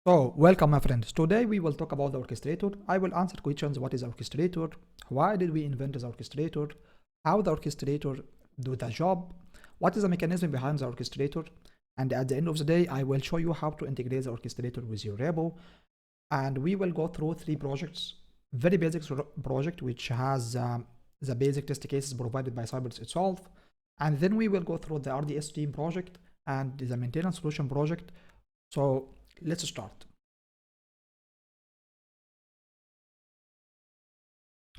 So, welcome my friends. Today we will talk about the orchestrator. I will answer questions: what is orchestrator? Why did we invent the orchestrator? How the orchestrator do the job? What is the mechanism behind the orchestrator? And at the end of the day, I will show you how to integrate the orchestrator with your repo. And we will go through three projects. Very basic project which has the basic test cases provided by Cypress itself. And then we will go through the RDS team project and the maintenance solution project. So let's start.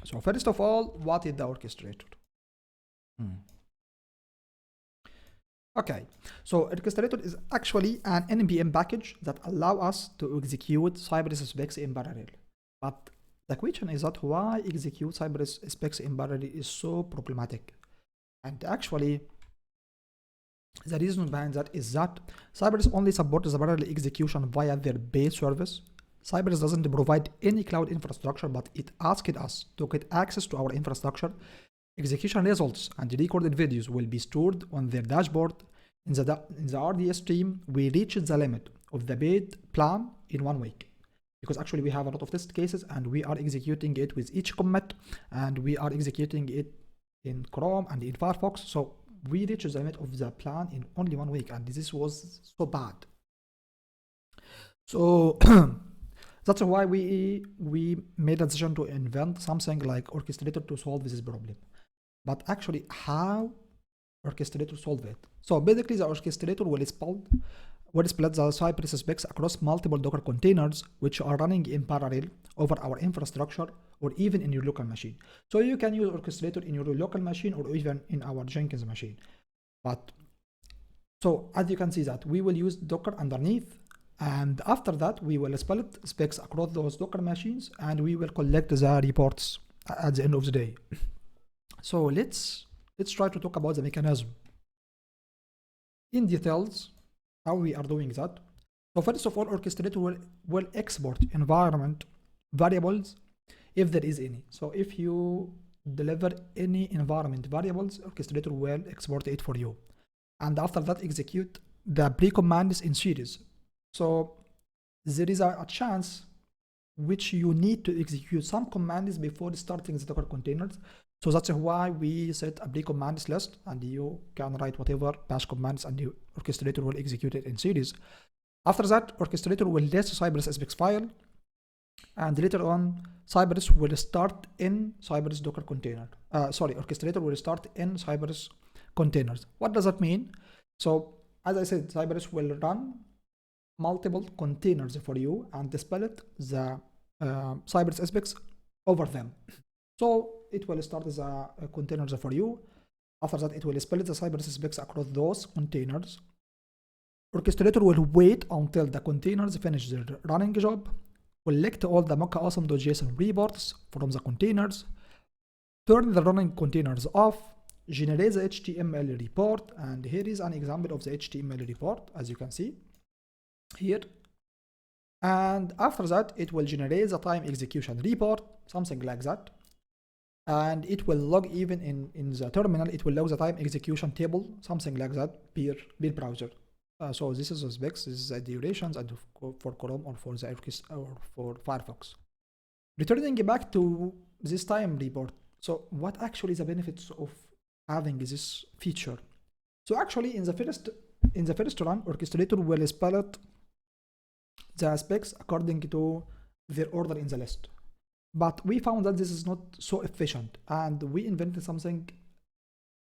So first of all, what is the orchestrator? Okay, so orchestrator is actually an npm package that allow us to execute Cypress specs in parallel. But the question is that why execute Cypress specs in parallel is so problematic. And actually, the reason behind that is that Cypress only supports the parallel execution via their base service. Cypress doesn't provide any cloud infrastructure, but it asked us to get access to our infrastructure. Execution results and recorded videos will be stored on their dashboard. In the RDS stream, we reached the limit of the paid plan in 1 week. Because actually we have a lot of test cases and we are executing it with each commit, and we are executing it in Chrome and in Firefox. So we reached the limit of the plan in only 1 week, and this was so bad. So that's why we made a decision to invent something like orchestrator to solve this problem. But actually, how orchestrator solve it? So basically, the orchestrator will split the Cypress specs across multiple Docker containers, which are running in parallel over our infrastructure or even in your local machine. So you can use orchestrator in your local machine or even in our Jenkins machine. But so as you can see that we will use Docker underneath, and after that we will split specs across those Docker machines, and we will collect the reports at the end of the day. So let's try to talk about the mechanism in details, how we are doing that. So first of all, orchestrator will export environment variables if there is any. So if you deliver any environment variables, orchestrator will export it for you. And after that, execute the pre-commands in series. So there is a chance which you need to execute some commands before starting the Docker containers. So that's why we set a pre-commands list, and you can write whatever bash commands and the orchestrator will execute it in series. After that, orchestrator will list Cypress specs file, and later on, Cypress will start in Cypress Docker container. Orchestrator will start in Cypress containers. What does that mean? So as I said, Cypress will run multiple containers for you and split the Cypress specs over them. So it will start as a containers for you. After that, it will split the Cypress specs across those containers. Orchestrator will wait until the containers finish their running job, collect all the mocha-awesome.json reports from the containers, turn the running containers off, generate the HTML report, and here is an example of the HTML report, as you can see here. And after that, it will generate the time execution report, something like that. And it will log even in the terminal, it will log the time execution table, something like that, per browser. So this is the specs, this is the durations, and for Chrome or for the or for Firefox. Returning back to this time report. So what actually is the benefits of having this feature? So actually in the first run, orchestrator will split the specs according to their order in the list. But we found that this is not so efficient, and we invented something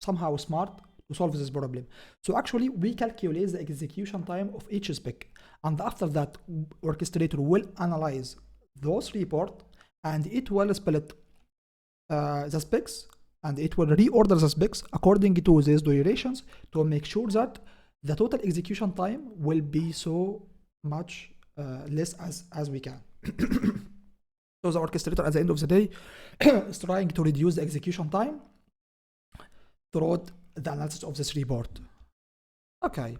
somehow smart to solve this problem. So actually we calculate the execution time of each spec, and after that orchestrator will analyze those reports, and it will split the specs, and it will reorder the specs according to these durations to make sure that the total execution time will be so much less as we can. So the orchestrator at the end of the day is trying to reduce the execution time throughout the analysis of this report. Okay,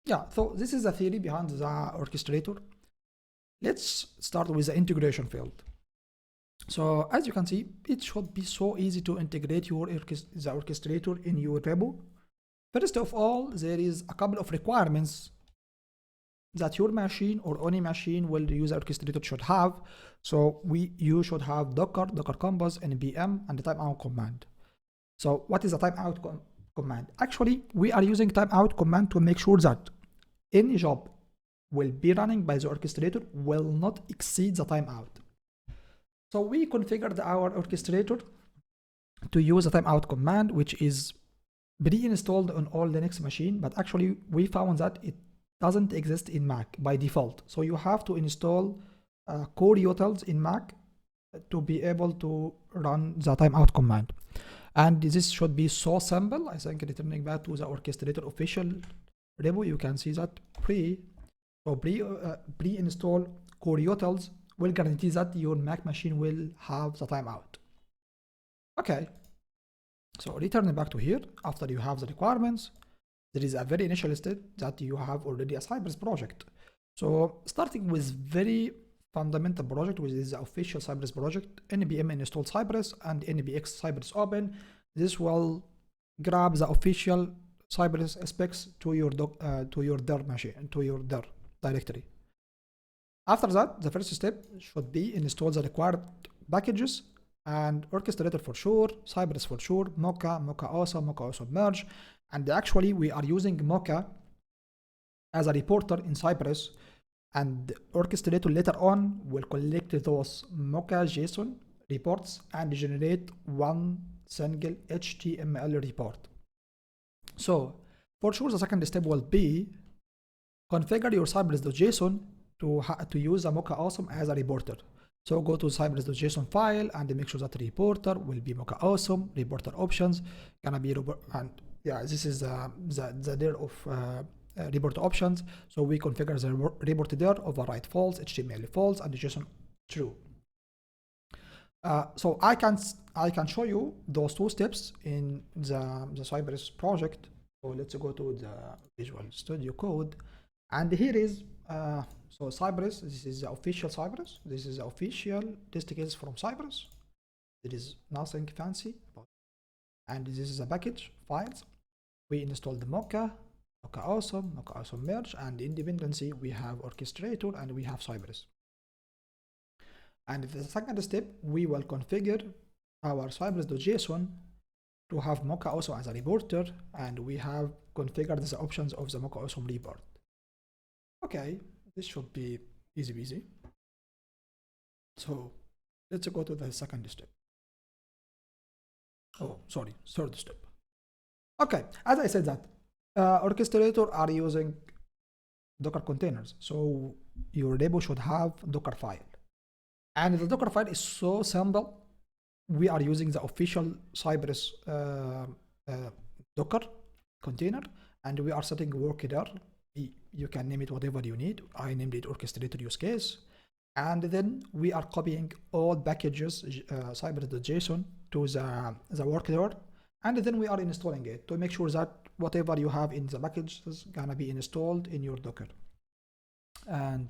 yeah, so this is the theory behind the orchestrator. Let's start with the integration field. So as you can see, it should be so easy to integrate the orchestrator in your repo. First of all, there is a couple of requirements that your machine or any machine will use orchestrator should have. So you should have docker compose, npm, and the timeout command. So what is the timeout command? Actually, we are using timeout command to make sure that any job will be running by the orchestrator will not exceed the timeout. So we configured our orchestrator to use the timeout command, which is pre-installed on all Linux machine, but actually we found that it doesn't exist in Mac by default. So you have to install core utils in Mac to be able to run the timeout command. And this should be so simple. I think returning back to the orchestrator official repo, you can see that pre-install core utils will guarantee that your Mac machine will have the timeout. Okay, so returning back to here, after you have the requirements, there is a very initial step that you have already a Cypress project. So starting with very fundamental project, which is the official Cypress project, npm install Cypress and npx Cypress open. This will grab the official Cypress specs to your dir machine, to your dir directory. After that, the first step should be install the required packages and Orchestrator for sure, Cypress for sure, Mocha Awesome merge. And actually we are using Mocha as a reporter in Cypress, and Orchestrator later on will collect those Mocha JSON reports and generate one single HTML report. So for sure the second step will be configure your Cypress.json to use a Mocha Awesome as a reporter. So go to cypress.json file and make sure that the reporter will be Mocha Awesome, reporter options, gonna be, and yeah, this is the dir of report options. So we configure the report dir, override false, HTML false, and JSON true. So I can show you those two steps in the Cypress project. So let's go to the Visual Studio Code, and here is so Cypress. This is the official Cypress. This is the official test case from Cypress. There is nothing fancy about it. And this is a package files. We installed the Mocha Awesome merge, and in dependency we have Orchestrator and we have Cypress. And the second step, we will configure our Cypress.json to have Mocha Awesome as a reporter, and we have configured the options of the Mocha Awesome report. Okay, this should be easy peasy. So let's go to the second step. Oh, sorry, third step. Okay, as I said that Orchestrator are using Docker containers, so your repo should have Docker file, and the Docker file is so simple. We are using the official Cypress Docker container, and we are setting work there. You can name it whatever you need. I named it Orchestrator use case, and then we are copying all packages Cypress.json to the work there, and then we are installing it to make sure that whatever you have in the package is gonna be installed in your Docker. And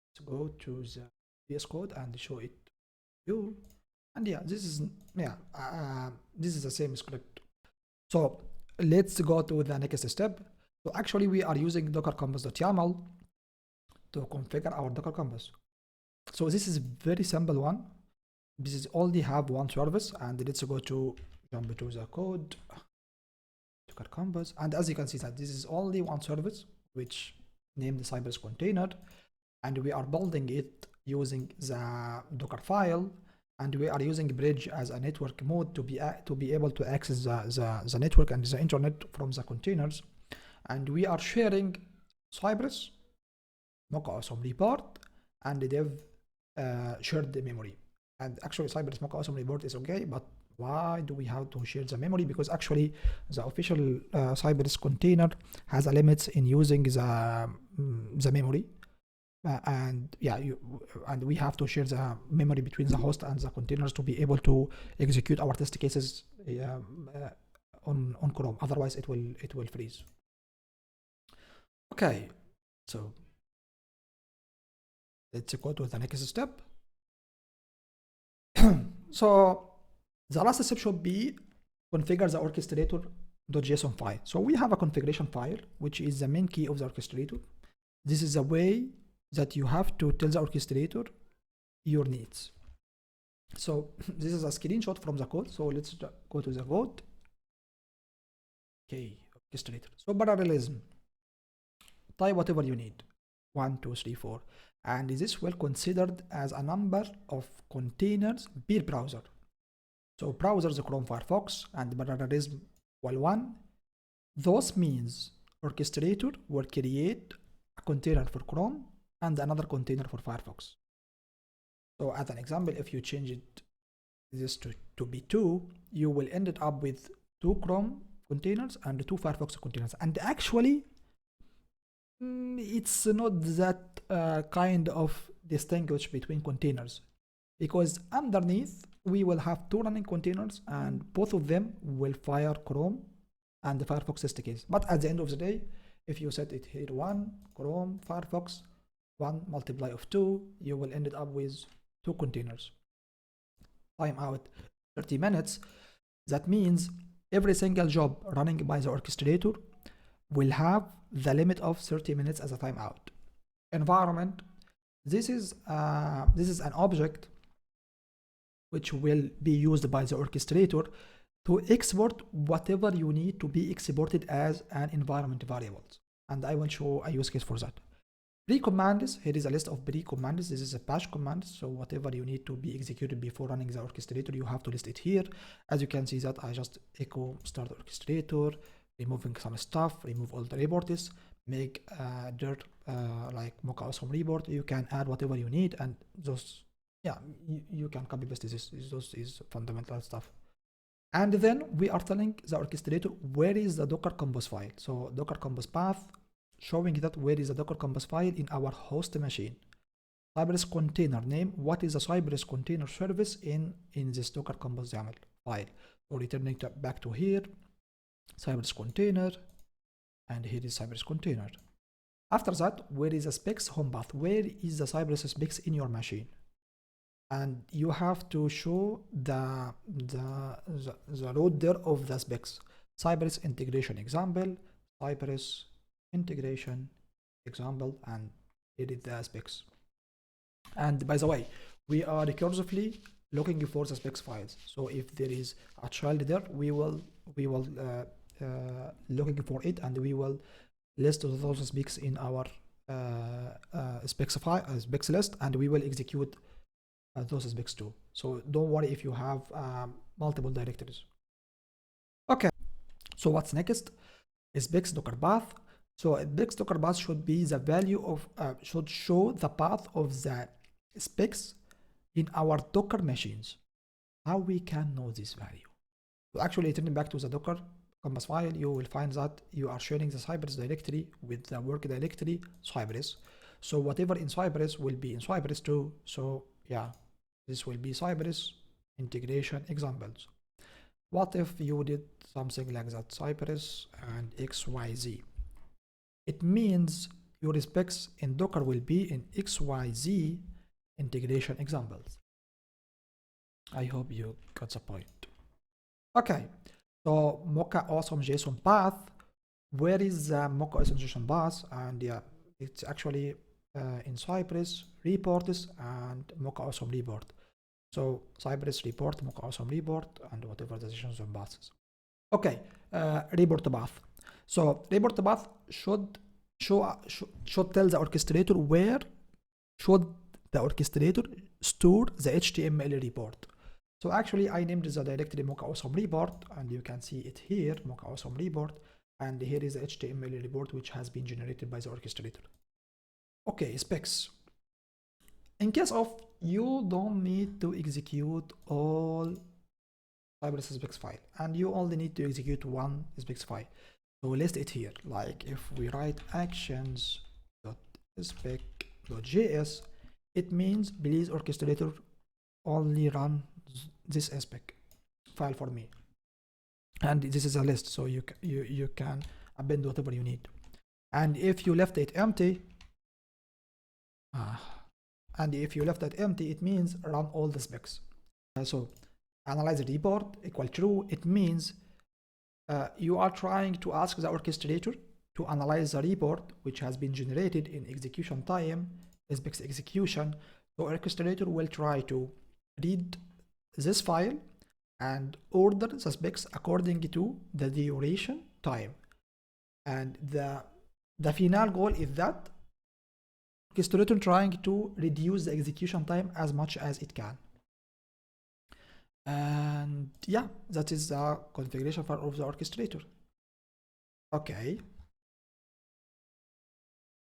let's go to the VS Code and show it to you. And yeah, this is the same script. So let's go to the next step. So actually we are using docker compose.yaml to configure our Docker Compose. So this is very simple one. This is only have one service, and let's go to jump to the code Docker Compose, and as you can see that this is only one service which named the Cypress container, and we are building it using the Docker file, and we are using Bridge as a network mode to be able to access the network and the internet from the containers. And we are sharing Cypress, Mocha Awesome report, and the dev shared the memory. And actually Cypress Mocha Awesome report is okay, but why do we have to share the memory? Because actually the official Cypress container has a limit in using the memory. And yeah, we have to share the memory between the host and the containers to be able to execute our test cases on Chrome. Otherwise it will freeze. Okay, so let's go to the next step. So the last step should be configure the orchestrator.json file. So we have a configuration file, which is the main key of the orchestrator. This is a way that you have to tell the orchestrator your needs. So this is a screenshot from the code. So let's go to the code. Okay, orchestrator. So parallelism, type whatever you need, 1, 2, 3, 4, and this will considered as a number of containers per browser. So browsers, Chrome, Firefox, and parallelism equal 1. Those means orchestrator will create a container for Chrome and another container for Firefox. So as an example, if you change it this to be 2, you will end up with 2 Chrome containers and 2 Firefox containers. And actually, it's not that kind of distinguish between containers, because underneath we will have 2 running containers and both of them will fire Chrome and the Firefox SDKs. But at the end of the day, if you set it here 1 Chrome Firefox 1 multiply of 2, you will end up with 2 containers. Timeout 30 minutes. That means every single job running by the orchestrator will have the limit of 30 minutes as a timeout. Environment. This is an object which will be used by the orchestrator to export whatever you need to be exported as an environment variable. And I will show a use case for that. Pre-commands, here is a list of pre-commands. This is a bash command, so whatever you need to be executed before running the orchestrator, you have to list it here. As you can see that I just echo start orchestrator, removing some stuff, remove all the reports, make dirt like mocha awesome report. You can add whatever you need, and those, yeah, you can copy paste this. Those is fundamental stuff. And then we are telling the orchestrator where is the Docker Compose file. So Docker Compose path, showing that where is the Docker Compose file in our host machine. Cypress container name, what is the Cypress container service in this Docker Compose YAML file. So returning back to here, Cypress container, and here is Cypress container. After that, where is the specs home path? Where is the Cypress specs in your machine? And you have to show the road there of the specs. Cypress integration example, Cypress integration example, and here is the specs. And by the way, we are recursively looking for the specs files. So if there is a child there, we will looking for it, and we will list those specs in our specs list, and we will execute those specs too. So don't worry if you have multiple directories. Okay, so what's next? Specs Docker path. So specs Docker path should be the value of should show the path of the specs in our Docker machines. How we can know this value? So actually, turning back to the Docker Compose file, you will find that you are sharing the Cypress directory with the work directory Cypress. So whatever in Cypress will be in Cypress too. So yeah, this will be Cypress integration examples. What if you did something like that, Cypress and XYZ? It means your specs in Docker will be in XYZ integration examples. I hope you got the point. Okay, so Mocha awesome JSON path. Where is the Mocha awesome JSON path? And yeah, it's actually in Cypress reports and Mocha awesome report. So Cypress report, Mocha awesome report, and whatever the JSON paths. Okay, report path. So report path should tell the orchestrator where should the orchestrator store the HTML report. So actually I named the directory Mocha awesome report, and you can see it here, Mocha awesome report, and here is the HTML report which has been generated by the orchestrator. Okay, specs. In case of you don't need to execute all Cypress specs file, and you only need to execute one specs file. So list it here. Like if we write actions.spec.js, it means please orchestrator only run this spec file for me. And this is a list, so you can append whatever you need. And if you left it empty, it means run all the specs. So analyze the report equal true. It means you are trying to ask the orchestrator to analyze the report which has been generated in execution time, specs execution. So Orchestrator will try to read this file and order the specs according to the duration time. And the final goal is that Orchestrator trying to reduce the execution time as much as it can. And yeah, that is the configuration file of the Orchestrator. Okay.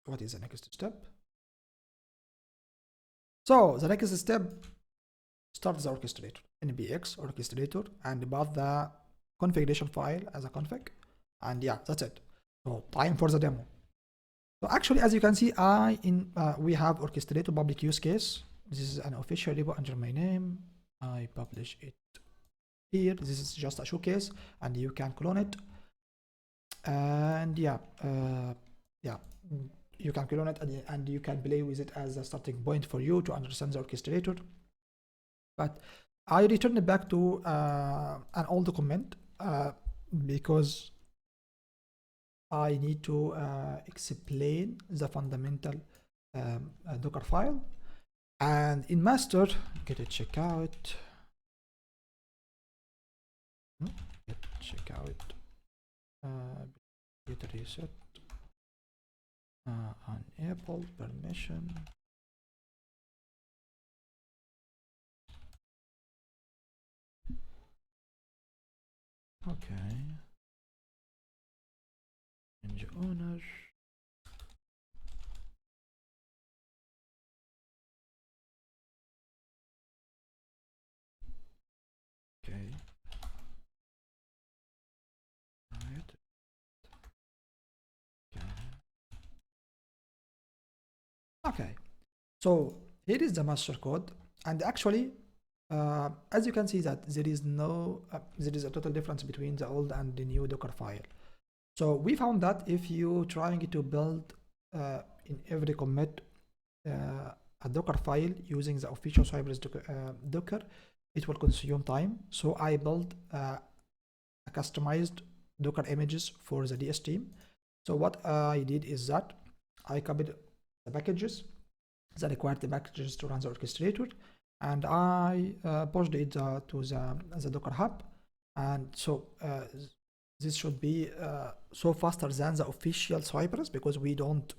What is the next step? So the next step, start the Orchestrator, npx Orchestrator, and above the configuration file as a config. And yeah, that's it. So time for the demo. So actually, as you can see, we have Orchestrator public use case. This is an official repo under my name. I publish it here. This is just a showcase, and you can clone it. And yeah, you can clone it, and you can play with it as a starting point for you to understand the Orchestrator. But I return it back to an old comment because I need to explain the fundamental Docker file. And in master, get a checkout. Get checkout. Get a reset. Enable permission. Okay. Change owner. Okay. Right. Okay. So here is the master code, and actually, as you can see that there is a total difference between the old and the new Docker file. So we found that if you trying to build in every commit a Docker file using the official Cypress Docker, it will consume time. So I built a customized Docker images for the DS team. So what I did is that I copied the packages, the required packages to run the Orchestrator, and I pushed it to the Docker hub. And so this should be so faster than the official Cypress, because we don't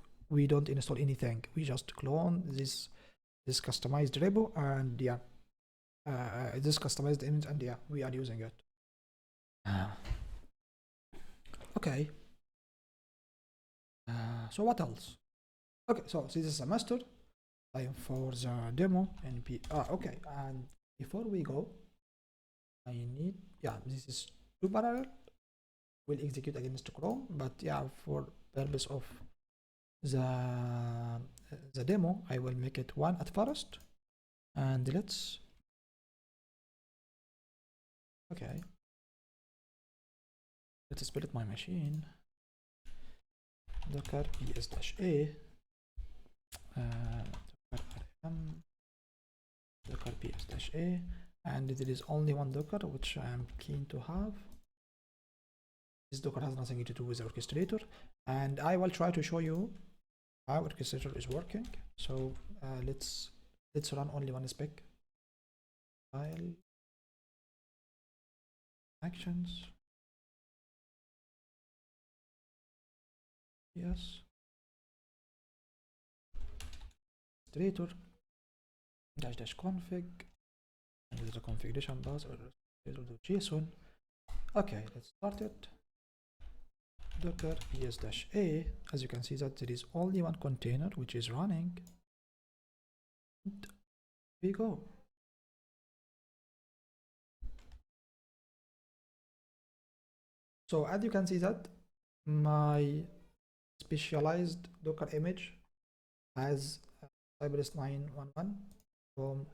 install anything. We just clone this customized repo, and yeah, this customized image, and yeah, we are using it. Okay. So what else? Okay, so this is a master. Time for the demo okay, and before we go, I need, yeah, this is 2 parallel. Will execute against Chrome, but yeah, for purpose of the demo, I will make it 1 at first, and let's, okay, let's split my machine. Docker ps-a docker rm docker ps-a, and there is only one Docker which I am keen to have. This Docker has nothing to do with the Orchestrator, and I will try to show you how Orchestrator is working. So let's run only one spec. File, actions, yes, Orchestrator dash config, and there's a configuration bus or JSON. Okay, let's start it. Docker ps-a, as you can see that there is only one container which is running. And we go. So as you can see that my specialized Docker image has Cypress 911 from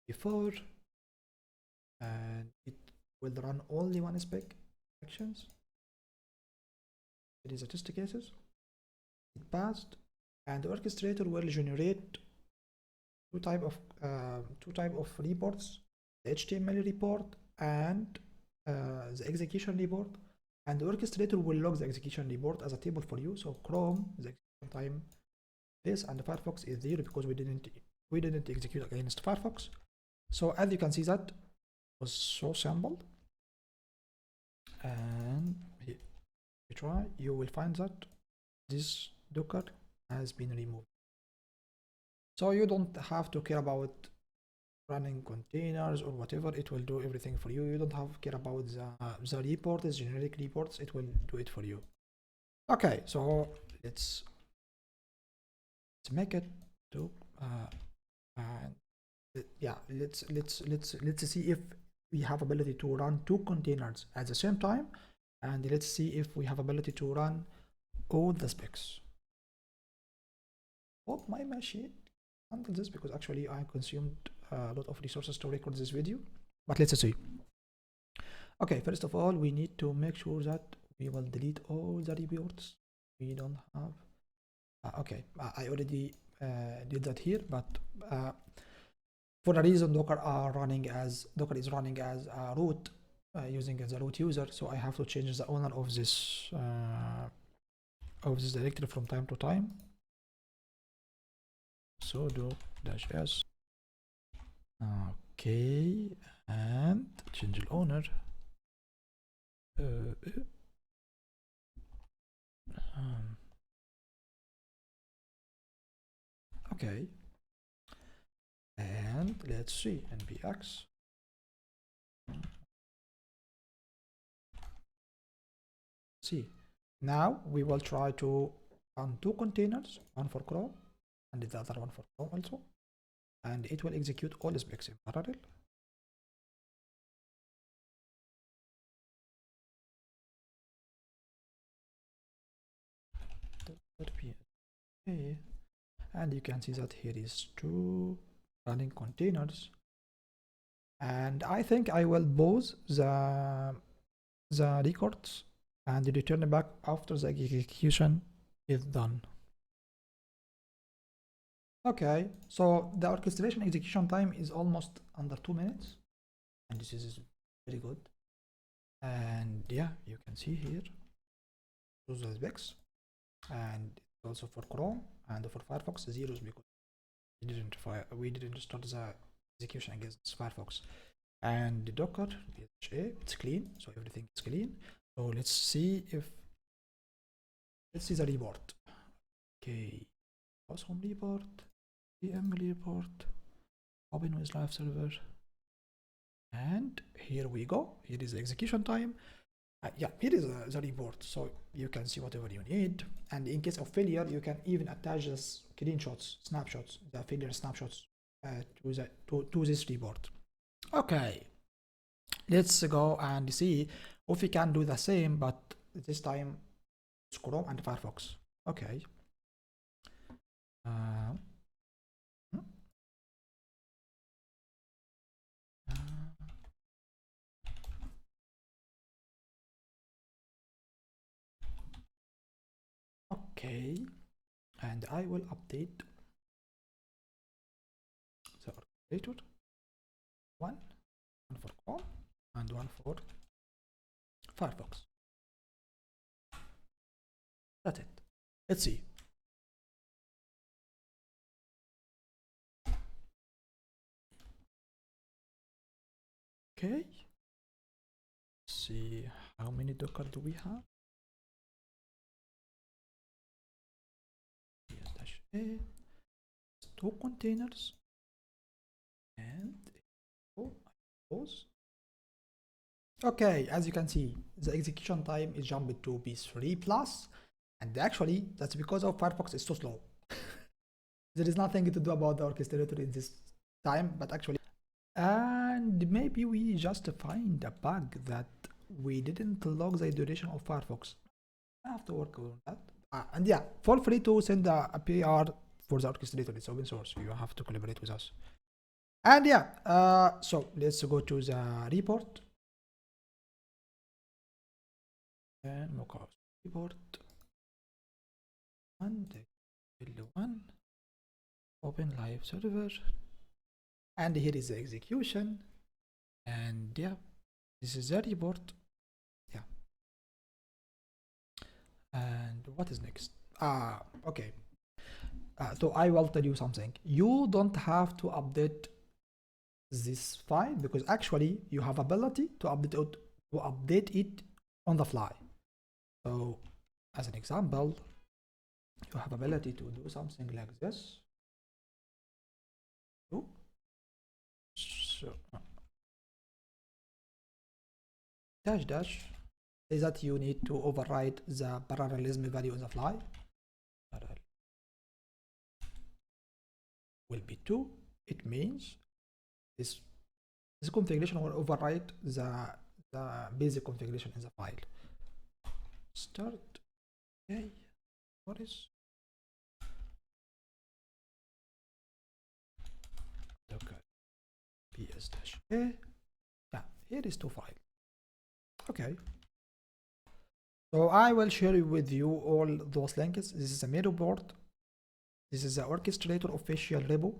before, and it will run only one spec, actions. It is a test cases. It passed, and the Orchestrator will generate two type of reports: the HTML report and the execution report. and the orchestrator will log the execution report as a table for you. So Chrome, the execution time this, and the Firefox is 0 because we didn't execute against Firefox. So as you can see, that was so simple. And if you try, you will find that this Docker has been removed. So you don't have to care about running containers or whatever. It will do everything for you. You don't have to care about the reports, generic reports. It will do it for you. Okay, so let's make it to yeah, let's see if we have ability to run two containers at the same time, and let's see if we have ability to run all the specs. Hope my machine handle this, because actually I consumed a lot of resources to record this video, but let's see. Okay, first of all, we need to make sure that we will delete all the reports we don't have. Okay, I already did that here, but for a reason Docker is running as a root using the root user, so I have to change the owner of this directory from time to time. Sudo -s. Okay, and change the owner. Okay, and let's see npx. See, now we will try to run two containers, one for Chrome and the other one for Chrome also, and it will execute all the specs in parallel. Okay. And you can see that here is two running containers, and I think I will pause the records and return back after the execution is done. Okay, so the orchestration execution time is almost under 2 minutes, and this is very good. And yeah, you can see here those are specs, and also for Chrome and for Firefox zeros, because we didn't start the execution against Firefox. And the Docker it's clean, so everything is clean. So let's see the report. Okay, awesome report, VM report, open with live server, and here we go. Here is the execution time. Yeah, here is the report, so you can see whatever you need, and in case of failure you can even attach the snapshots, the failure snapshots to this report. Okay, let's go and see if we can do the same, but this time it's Chrome and Firefox. Okay. Okay, and I will update the orchestrator, one for Chrome and one for Firefox. That's it. Let's see. Okay. Let's see how many Docker do we have. -a, two containers, and pause. Okay, as you can see, the execution time is jumped to be 3+, and actually that's because of Firefox is so slow. There is nothing to do about the orchestrator in this time, but actually, and maybe we just find a bug that we didn't log the duration of Firefox. I have to work on that. And yeah, feel free to send a PR for the orchestrator. It's open source. You have to collaborate with us. And yeah, so let's go to the report. And localhost report. And one. Open live server. And here is the execution. And yeah, this is the report. Yeah. And what is next? Okay. So I will tell you something. You don't have to update this file because actually you have ability to update it on the fly. So as an example, you have ability to do something like this. So dash is that you need to override the parallelism value on the fly. Parallel will be 2. It means this configuration will override the basic configuration in the file. Start. Okay. What is local ps-a? Yeah, here is 2 file. Okay. So I will share with you all those links. This is a main report. This is the Orchestrator official repo.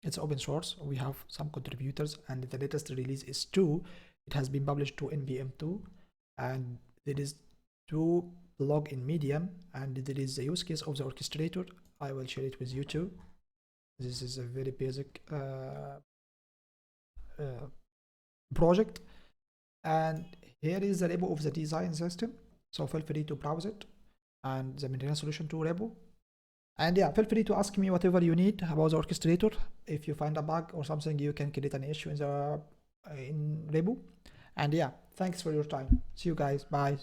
It's open source. We have some contributors, and the latest release is 2. It has been published to NPM 2, and there is 2 blog in Medium, and there is a use case of the Orchestrator. I will share it with you too. This is a very basic project, and here is the repo of the design system. So feel free to browse it, and the maintenance solution to repo. And yeah, feel free to ask me whatever you need about the Orchestrator. If you find a bug or something, you can create an issue in the repo. And yeah, thanks for your time. See you guys. Bye.